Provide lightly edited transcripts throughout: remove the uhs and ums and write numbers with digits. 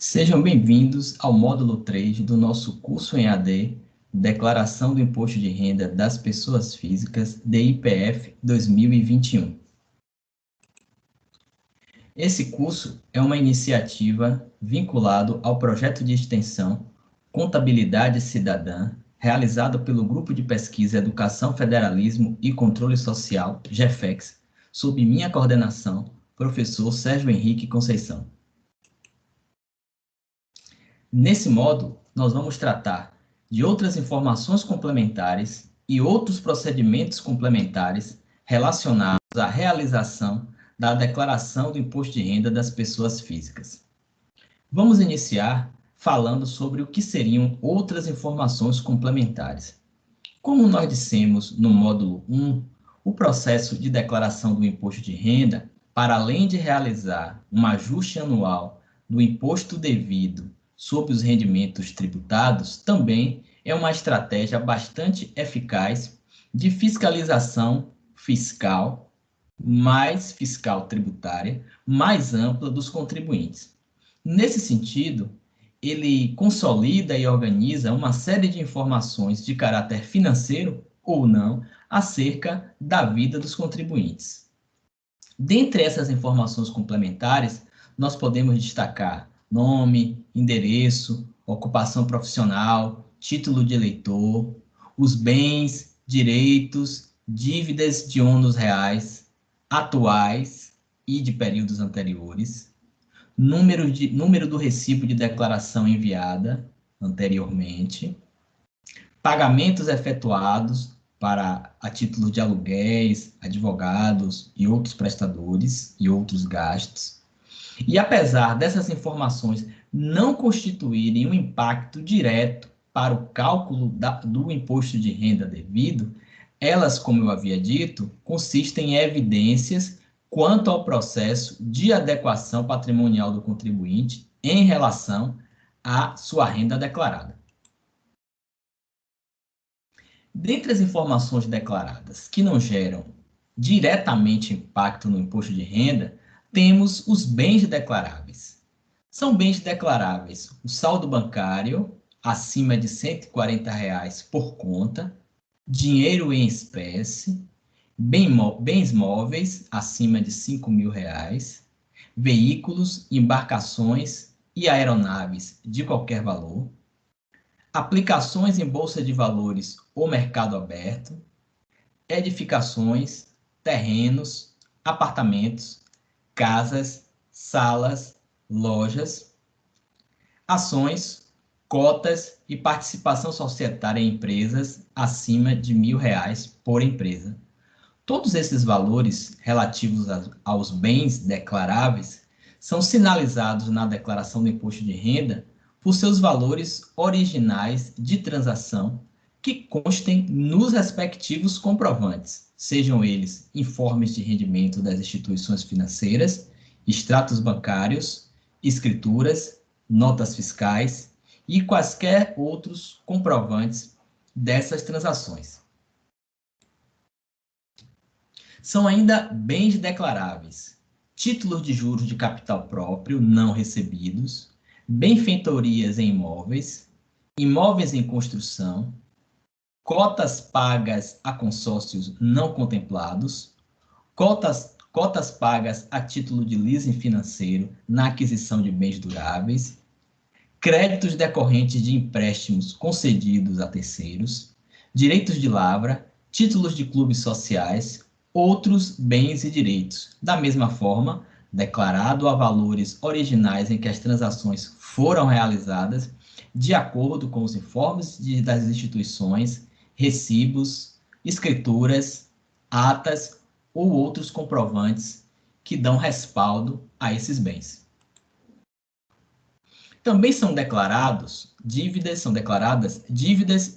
Sejam bem-vindos ao módulo 3 do nosso curso em AD, Declaração do Imposto de Renda das Pessoas Físicas, DIPF 2021. Esse curso é uma iniciativa vinculado ao projeto de extensão Contabilidade Cidadã, realizado pelo Grupo de Pesquisa Educação, Federalismo e Controle Social, GEFEX, sob minha coordenação, professor Sérgio Henrique Conceição. Nesse módulo, nós vamos tratar de outras informações complementares e outros procedimentos complementares relacionados à realização da declaração do imposto de renda das pessoas físicas. Vamos iniciar falando sobre o que seriam outras informações complementares. Como nós dissemos no módulo 1, o processo de declaração do imposto de renda, para além de realizar um ajuste anual do imposto devido sobre os rendimentos tributados, também é uma estratégia bastante eficaz de fiscalização fiscal, mais fiscal tributária, mais ampla dos contribuintes. Nesse sentido, ele consolida e organiza uma série de informações de caráter financeiro ou não acerca da vida dos contribuintes. Dentre essas informações complementares, nós podemos destacar nome, endereço, ocupação profissional, título de eleitor, os bens, direitos, dívidas de ônus reais, atuais e de períodos anteriores, número do recibo de declaração enviada anteriormente, pagamentos efetuados a título de aluguéis, advogados e outros prestadores e outros gastos. E apesar dessas informações não constituírem um impacto direto para o cálculo do imposto de renda devido, elas, como eu havia dito, consistem em evidências quanto ao processo de adequação patrimonial do contribuinte em relação à sua renda declarada. Dentre as informações declaradas que não geram diretamente impacto no imposto de renda, temos os bens declaráveis. São bens declaráveis o saldo bancário, acima de R$ 140 por conta, dinheiro em espécie, bens móveis, acima de R$ 5.000, veículos, embarcações e aeronaves de qualquer valor, aplicações em bolsa de valores ou mercado aberto, edificações, terrenos, apartamentos, casas, salas, lojas, ações, cotas e participação societária em empresas acima de R$ 1.000 por empresa. Todos esses valores relativos aos bens declaráveis são sinalizados na declaração do imposto de renda por seus valores originais de transação que constem nos respectivos comprovantes, sejam eles informes de rendimento das instituições financeiras, extratos bancários, escrituras, notas fiscais e quaisquer outros comprovantes dessas transações. São ainda bens declaráveis, títulos de juros de capital próprio não recebidos, benfeitorias em imóveis, imóveis em construção, cotas pagas a consórcios não contemplados, cotas pagas a título de leasing financeiro na aquisição de bens duráveis, créditos decorrentes de empréstimos concedidos a terceiros, direitos de lavra, títulos de clubes sociais, outros bens e direitos, da mesma forma, declarado a valores originais em que as transações foram realizadas, de acordo com os informes das instituições, recibos, escrituras, atas ou outros comprovantes que dão respaldo a esses bens. Também são declaradas dívidas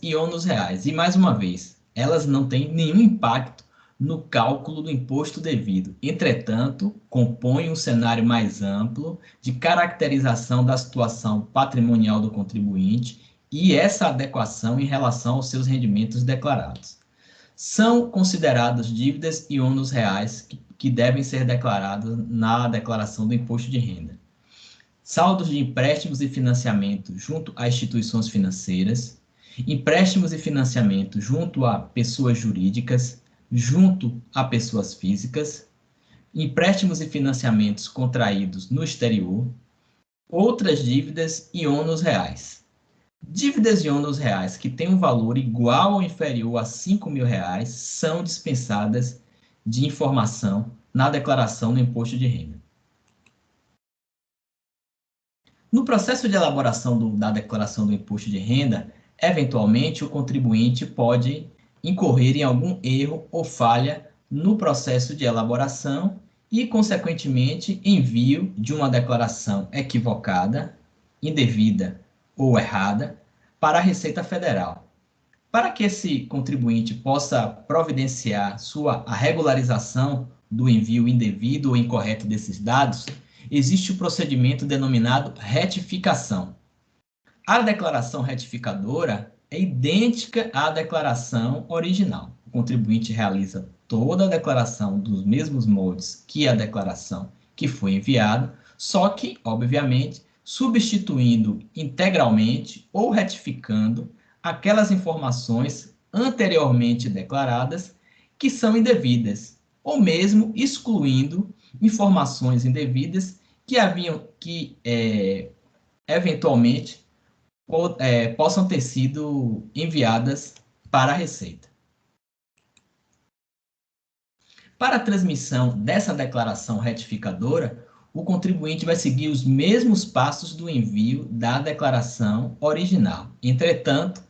e ônus reais. E, mais uma vez, elas não têm nenhum impacto no cálculo do imposto devido. Entretanto, compõem um cenário mais amplo de caracterização da situação patrimonial do contribuinte e essa adequação em relação aos seus rendimentos declarados. São consideradas dívidas e ônus reais que devem ser declarados na declaração do imposto de renda. saldos de empréstimos e financiamento junto a instituições financeiras, empréstimos e financiamento junto a pessoas jurídicas, junto a pessoas físicas, empréstimos e financiamentos contraídos no exterior, outras dívidas e ônus reais. Dívidas e ônus reais que têm um valor igual ou inferior a R$ 5.000 são dispensadas de informação na declaração do imposto de renda. No processo de elaboração da declaração do imposto de renda, eventualmente o contribuinte pode incorrer em algum erro ou falha no processo de elaboração e, consequentemente, envio de uma declaração equivocada, indevida ou errada para a Receita Federal. Para que esse contribuinte possa providenciar a regularização do envio indevido ou incorreto desses dados, existe o procedimento denominado retificação. A declaração retificadora é idêntica à declaração original. O contribuinte realiza toda a declaração dos mesmos moldes que a declaração que foi enviada, só que, obviamente, substituindo integralmente ou retificando aquelas informações anteriormente declaradas que são indevidas, ou mesmo excluindo informações indevidas que eventualmente possam ter sido enviadas para a Receita. Para a transmissão dessa declaração retificadora, o contribuinte vai seguir os mesmos passos do envio da declaração original. Entretanto,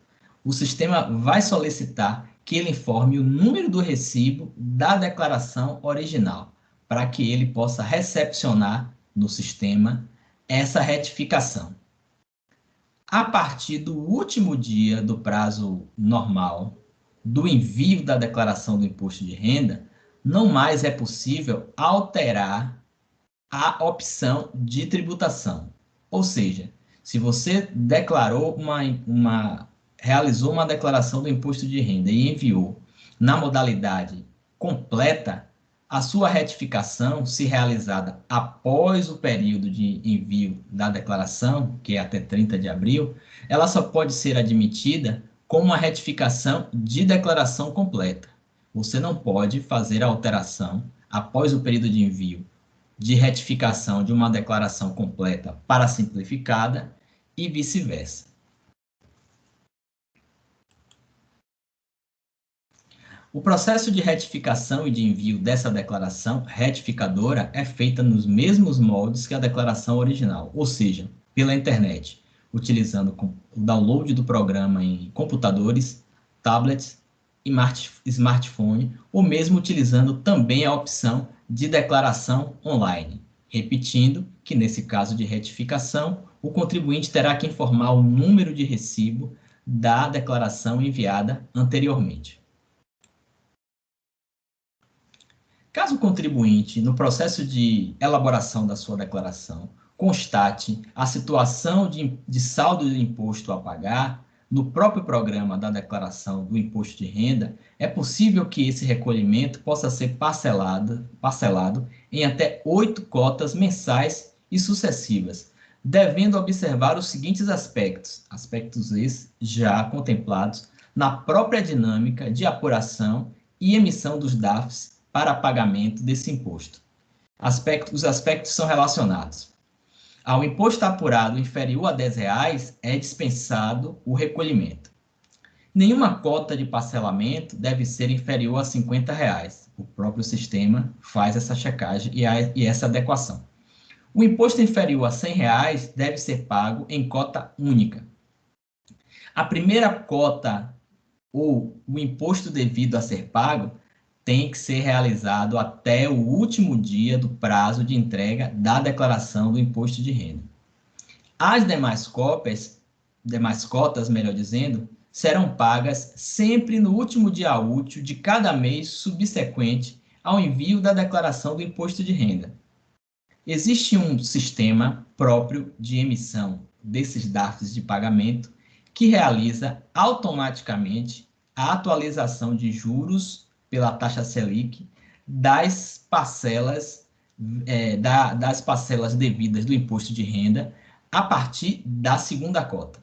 o sistema vai solicitar que ele informe o número do recibo da declaração original, para que ele possa recepcionar no sistema essa retificação. A partir do último dia do prazo normal do envio da declaração do imposto de renda, não mais é possível alterar a opção de tributação. Ou seja, se você realizou uma declaração do imposto de renda e enviou na modalidade completa, a sua retificação, se realizada após o período de envio da declaração, que é até 30 de abril, ela só pode ser admitida com uma retificação de declaração completa. Você não pode fazer a alteração após o período de envio de retificação de uma declaração completa para simplificada e vice-versa. O processo de retificação e de envio dessa declaração retificadora é feita nos mesmos moldes que a declaração original, ou seja, pela internet, utilizando o download do programa em computadores, tablets, smartphone, ou mesmo utilizando também a opção de declaração online. Repetindo que, nesse caso de retificação, o contribuinte terá que informar o número de recibo da declaração enviada anteriormente. Caso o contribuinte, no processo de elaboração da sua declaração, constate a situação de saldo de imposto a pagar, no próprio programa da declaração do imposto de renda, é possível que esse recolhimento possa ser parcelado em até 8 cotas mensais e sucessivas, devendo observar os seguintes aspectos esses já contemplados na própria dinâmica de apuração e emissão dos DAFs para pagamento desse imposto. Os aspectos são relacionados. Ao imposto apurado inferior a R$10, é dispensado o recolhimento. Nenhuma cota de parcelamento deve ser inferior a R$50. O próprio sistema faz essa checagem e essa adequação. O imposto inferior a R$100 deve ser pago em cota única. A primeira cota ou o imposto devido a ser pago tem que ser realizado até o último dia do prazo de entrega da declaração do imposto de renda. As demais cotas, melhor dizendo, serão pagas sempre no último dia útil de cada mês subsequente ao envio da declaração do imposto de renda. Existe um sistema próprio de emissão desses DARFs de pagamento que realiza automaticamente a atualização de juros pela taxa Selic das parcelas das parcelas devidas do imposto de renda a partir da segunda cota.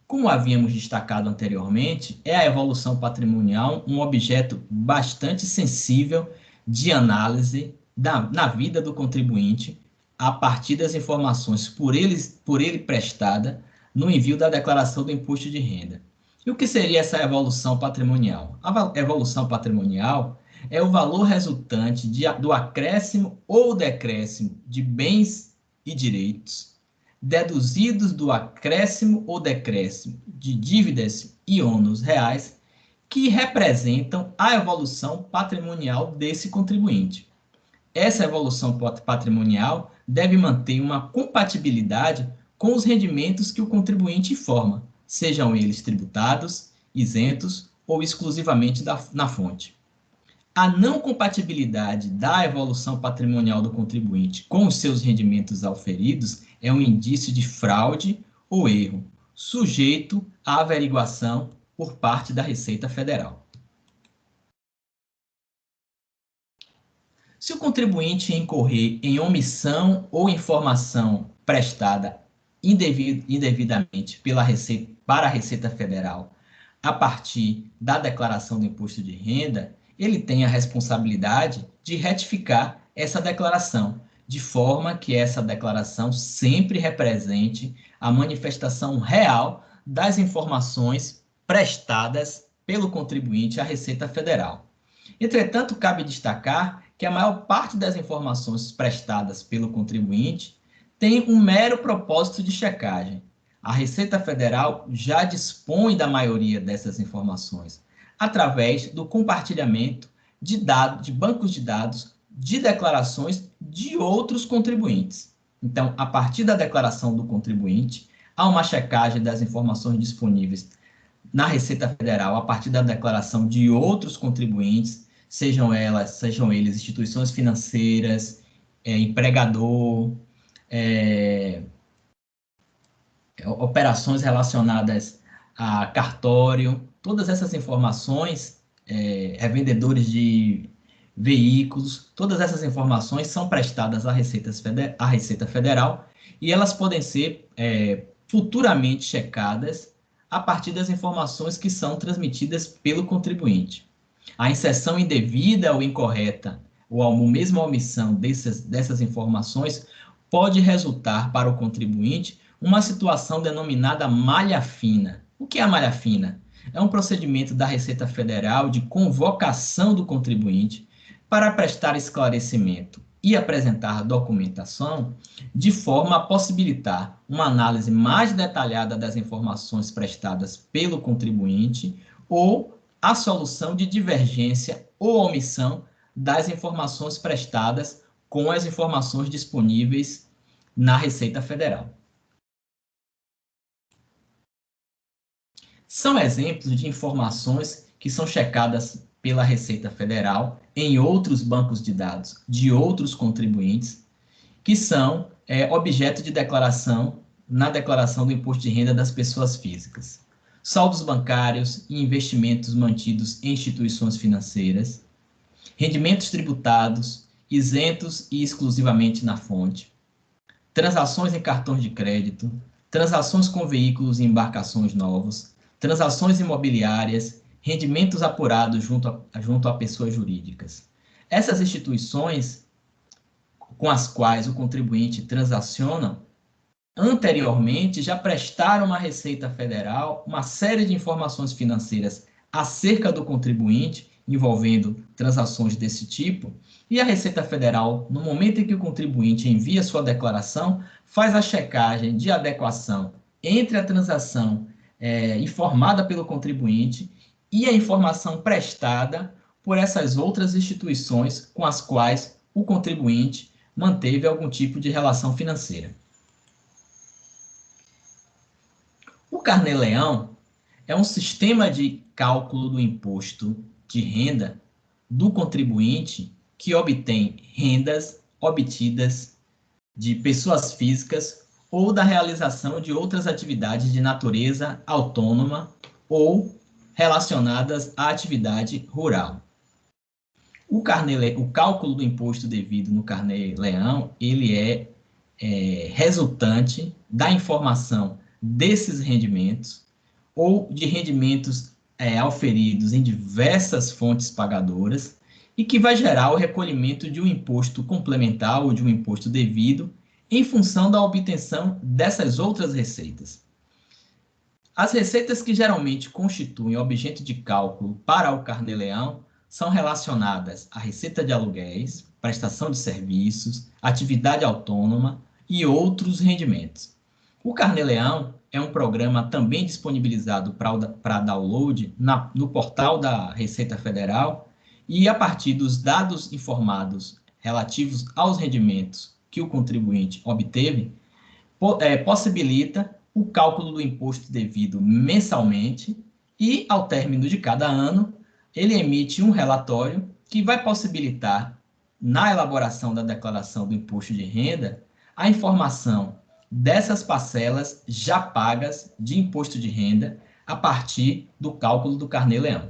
Como havíamos destacado anteriormente, é a evolução patrimonial um objeto bastante sensível de análise na vida do contribuinte a partir das informações por ele prestada no envio da declaração do imposto de renda. E o que seria essa evolução patrimonial? A evolução patrimonial é o valor resultante do acréscimo ou decréscimo de bens e direitos deduzidos do acréscimo ou decréscimo de dívidas e ônus reais que representam a evolução patrimonial desse contribuinte. Essa evolução patrimonial deve manter uma compatibilidade com os rendimentos que o contribuinte informa, sejam eles tributados, isentos ou exclusivamente na fonte. A não compatibilidade da evolução patrimonial do contribuinte com os seus rendimentos auferidos é um indício de fraude ou erro, sujeito à averiguação por parte da Receita Federal. Se o contribuinte incorrer em omissão ou informação prestada indevidamente para a Receita Federal a partir da declaração do imposto de renda, ele tem a responsabilidade de retificar essa declaração, de forma que essa declaração sempre represente a manifestação real das informações prestadas pelo contribuinte à Receita Federal. Entretanto, cabe destacar que a maior parte das informações prestadas pelo contribuinte tem um mero propósito de checagem. A Receita Federal já dispõe da maioria dessas informações, através do compartilhamento de bancos de dados de declarações de outros contribuintes. Então, a partir da declaração do contribuinte, há uma checagem das informações disponíveis na Receita Federal a partir da declaração de outros contribuintes, sejam eles instituições financeiras, empregador, operações relacionadas a cartório. Todas essas informações, revendedores de veículos, todas essas informações são prestadas à Receita Federal e elas podem ser futuramente checadas a partir das informações que são transmitidas pelo contribuinte. A inserção indevida ou incorreta, ou mesmo a omissão dessas informações, pode resultar para o contribuinte uma situação denominada malha fina. O que é a malha fina? É um procedimento da Receita Federal de convocação do contribuinte para prestar esclarecimento e apresentar documentação de forma a possibilitar uma análise mais detalhada das informações prestadas pelo contribuinte ou a solução de divergência ou omissão das informações prestadas com as informações disponíveis na Receita Federal. São exemplos de informações que são checadas pela Receita Federal em outros bancos de dados de outros contribuintes, que são objeto de declaração na declaração do imposto de renda das pessoas físicas. Saldos bancários e investimentos mantidos em instituições financeiras, rendimentos tributados, isentos e exclusivamente na fonte, transações em cartões de crédito, transações com veículos e embarcações novos, transações imobiliárias, rendimentos apurados junto a pessoas jurídicas. Essas instituições com as quais o contribuinte transaciona, anteriormente já prestaram à Receita Federal uma série de informações financeiras acerca do contribuinte, envolvendo transações desse tipo, e a Receita Federal, no momento em que o contribuinte envia sua declaração, faz a checagem de adequação entre a transação informada pelo contribuinte e a informação prestada por essas outras instituições com as quais o contribuinte manteve algum tipo de relação financeira. O Carnê-Leão é um sistema de cálculo do imposto de renda do contribuinte que obtém rendas obtidas de pessoas físicas ou da realização de outras atividades de natureza autônoma ou relacionadas à atividade rural. O cálculo do imposto devido no Carnê-Leão, ele é resultante da informação desses rendimentos ou de rendimentos auferidos em diversas fontes pagadoras e que vai gerar o recolhimento de um imposto complementar ou de um imposto devido em função da obtenção dessas outras receitas. As receitas que geralmente constituem objeto de cálculo para o Carnê-Leão são relacionadas à receita de aluguéis, prestação de serviços, atividade autônoma e outros rendimentos. O Carnê-Leão é um programa também disponibilizado para download no portal da Receita Federal e, a partir dos dados informados relativos aos rendimentos que o contribuinte obteve, possibilita o cálculo do imposto devido mensalmente e, ao término de cada ano, ele emite um relatório que vai possibilitar, na elaboração da declaração do imposto de renda, a informação dessas parcelas já pagas de imposto de renda a partir do cálculo do Carnê-Leão.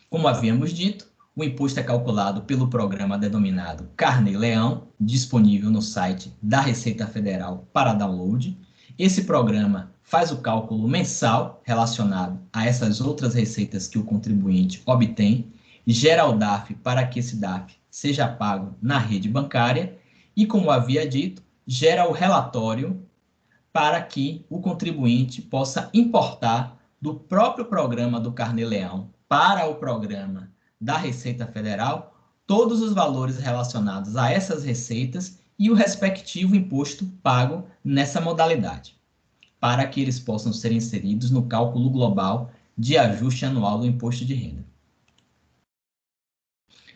Como havíamos dito, o imposto é calculado pelo programa denominado Carnê-Leão, disponível no site da Receita Federal para download. Esse programa faz o cálculo mensal relacionado a essas outras receitas que o contribuinte obtém, gera o DARF para que esse DARF seja pago na rede bancária e, como havia dito, gera o relatório para que o contribuinte possa importar do próprio programa do Carnê-Leão para o programa da Receita Federal todos os valores relacionados a essas receitas e o respectivo imposto pago nessa modalidade, para que eles possam ser inseridos no cálculo global de ajuste anual do imposto de renda.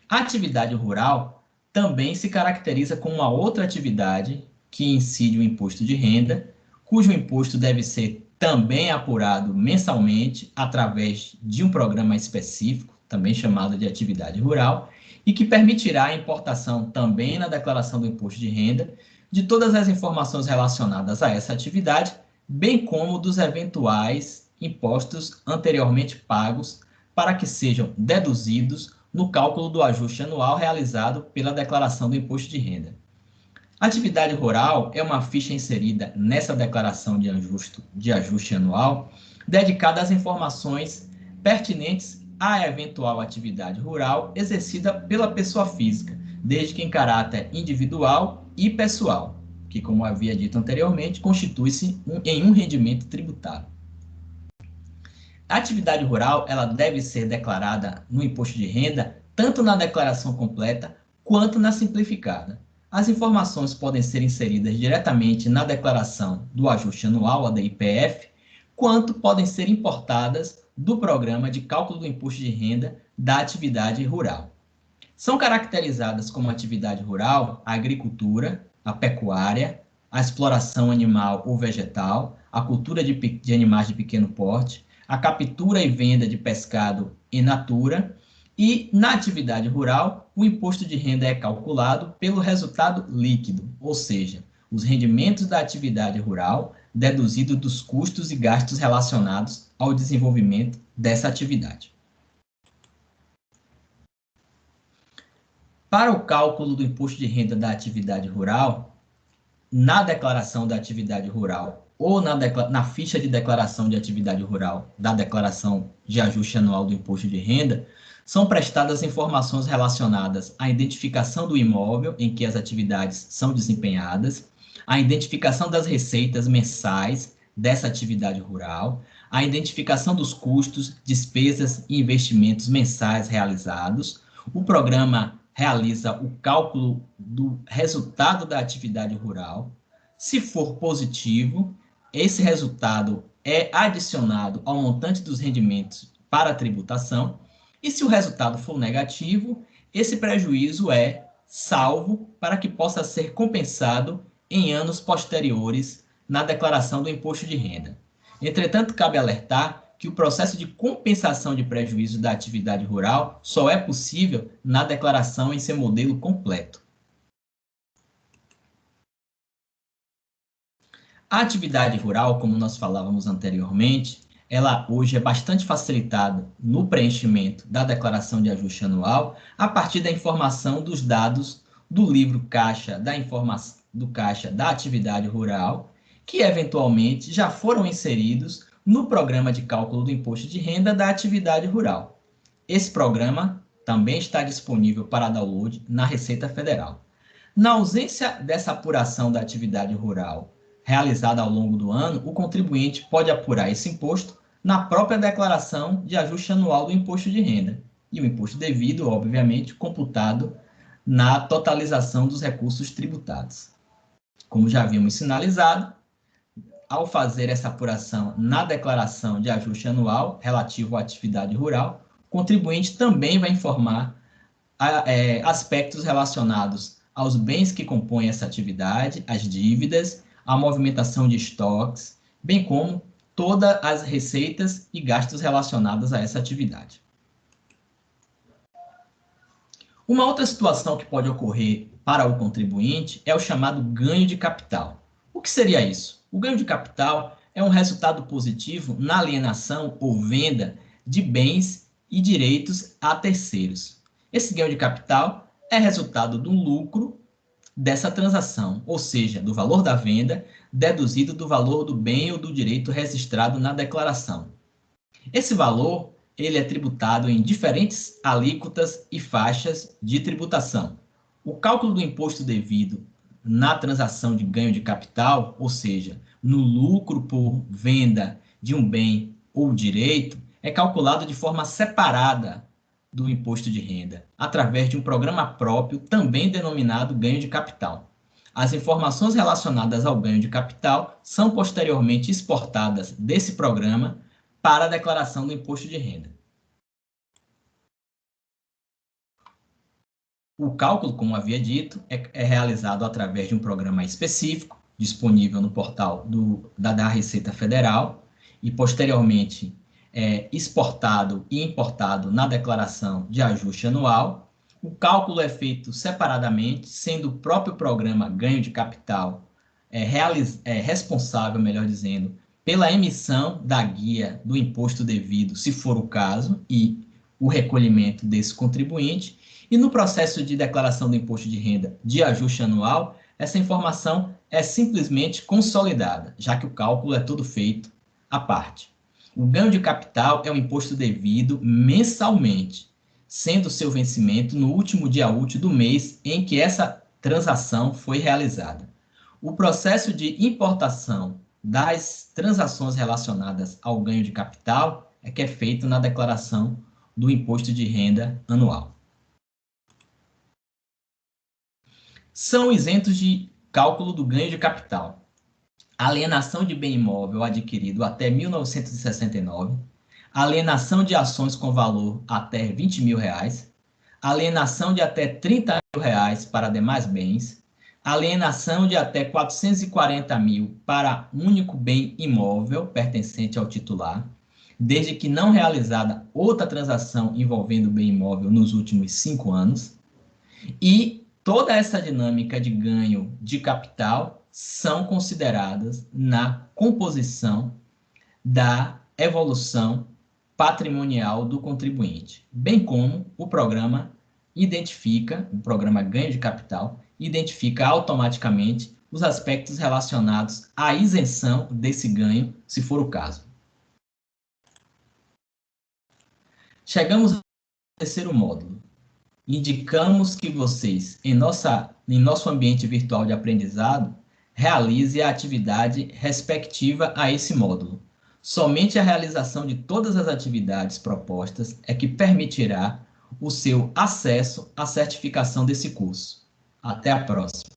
A atividade rural também se caracteriza como uma outra atividade que incide o imposto de renda, cujo imposto deve ser também apurado mensalmente através de um programa específico, também chamado de atividade rural, e que permitirá a importação também na declaração do imposto de renda de todas as informações relacionadas a essa atividade, bem como dos eventuais impostos anteriormente pagos para que sejam deduzidos no cálculo do ajuste anual realizado pela declaração do imposto de renda. A atividade rural é uma ficha inserida nessa declaração de ajuste anual, dedicada às informações pertinentes à eventual atividade rural exercida pela pessoa física, desde que em caráter individual e pessoal, que, como havia dito anteriormente, constitui-se em um rendimento tributável. A atividade rural ela deve ser declarada no imposto de renda, tanto na declaração completa quanto na simplificada. As informações podem ser inseridas diretamente na declaração do ajuste anual, a DIPF, quanto podem ser importadas do programa de cálculo do imposto de renda da atividade rural. São caracterizadas como atividade rural a agricultura, a pecuária, a exploração animal ou vegetal, a cultura de animais de pequeno porte, a captura e venda de pescado in natura, e, na atividade rural, o imposto de renda é calculado pelo resultado líquido, ou seja, os rendimentos da atividade rural deduzidos dos custos e gastos relacionados ao desenvolvimento dessa atividade. Para o cálculo do imposto de renda da atividade rural, na declaração da atividade rural ou na ficha de declaração de atividade rural da declaração de ajuste anual do imposto de renda, são prestadas informações relacionadas à identificação do imóvel em que as atividades são desempenhadas, a identificação das receitas mensais dessa atividade rural, a identificação dos custos, despesas e investimentos mensais realizados. O programa realiza o cálculo do resultado da atividade rural. Se for positivo, esse resultado é adicionado ao montante dos rendimentos para a tributação. E se o resultado for negativo, esse prejuízo é salvo para que possa ser compensado em anos posteriores na declaração do imposto de renda. Entretanto, cabe alertar que o processo de compensação de prejuízo da atividade rural só é possível na declaração em seu modelo completo. A atividade rural, como nós falávamos anteriormente, ela hoje é bastante facilitada no preenchimento da declaração de ajuste anual a partir da informação dos dados do livro Caixa do Caixa da Atividade Rural, que eventualmente já foram inseridos no programa de cálculo do imposto de renda da atividade rural. Esse programa também está disponível para download na Receita Federal. Na ausência dessa apuração da atividade rural realizada ao longo do ano, o contribuinte pode apurar esse imposto na própria declaração de ajuste anual do imposto de renda. E o imposto devido, obviamente, computado na totalização dos recursos tributados. Como já havíamos sinalizado, ao fazer essa apuração na declaração de ajuste anual relativo à atividade rural, o contribuinte também vai informar aspectos relacionados aos bens que compõem essa atividade, as dívidas, a movimentação de estoques, bem como todas as receitas e gastos relacionados a essa atividade. Uma outra situação que pode ocorrer para o contribuinte é o chamado ganho de capital. O que seria isso? O ganho de capital é um resultado positivo na alienação ou venda de bens e direitos a terceiros. Esse ganho de capital é resultado do lucro dessa transação, ou seja, do valor da venda deduzido do valor do bem ou do direito registrado na declaração. Esse valor ele é tributado em diferentes alíquotas e faixas de tributação. O cálculo do imposto devido na transação de ganho de capital, ou seja, no lucro por venda de um bem ou direito, é calculado de forma separada do imposto de renda, através de um programa próprio, também denominado ganho de capital. As informações relacionadas ao ganho de capital são posteriormente exportadas desse programa para a declaração do imposto de renda. O cálculo, como havia dito, é realizado através de um programa específico, disponível no portal da Receita Federal, e posteriormente exportado e importado na declaração de ajuste anual. O cálculo é feito separadamente, sendo o próprio programa ganho de capital responsável, melhor dizendo, pela emissão da guia do imposto devido, se for o caso, e o recolhimento desse contribuinte. E no processo de declaração do imposto de renda de ajuste anual, essa informação é simplesmente consolidada, já que o cálculo é todo feito à parte. O ganho de capital é um imposto devido mensalmente, sendo seu vencimento no último dia útil do mês em que essa transação foi realizada. O processo de importação das transações relacionadas ao ganho de capital é que é feito na declaração do imposto de renda anual. São isentos de cálculo do ganho de capital: alienação de bem imóvel adquirido até 1969, alienação de ações com valor até R$20 mil, alienação de até R$30 mil para demais bens, alienação de até R$440 mil para único bem imóvel pertencente ao titular, desde que não realizada outra transação envolvendo bem imóvel nos últimos 5 anos, e toda essa dinâmica de ganho de capital são consideradas na composição da evolução patrimonial do contribuinte, bem como o programa ganho de capital, identifica automaticamente os aspectos relacionados à isenção desse ganho, se for o caso. Chegamos ao terceiro módulo. Indicamos que vocês, em nosso ambiente virtual de aprendizado, realize a atividade respectiva a esse módulo. Somente a realização de todas as atividades propostas é que permitirá o seu acesso à certificação desse curso. Até a próxima!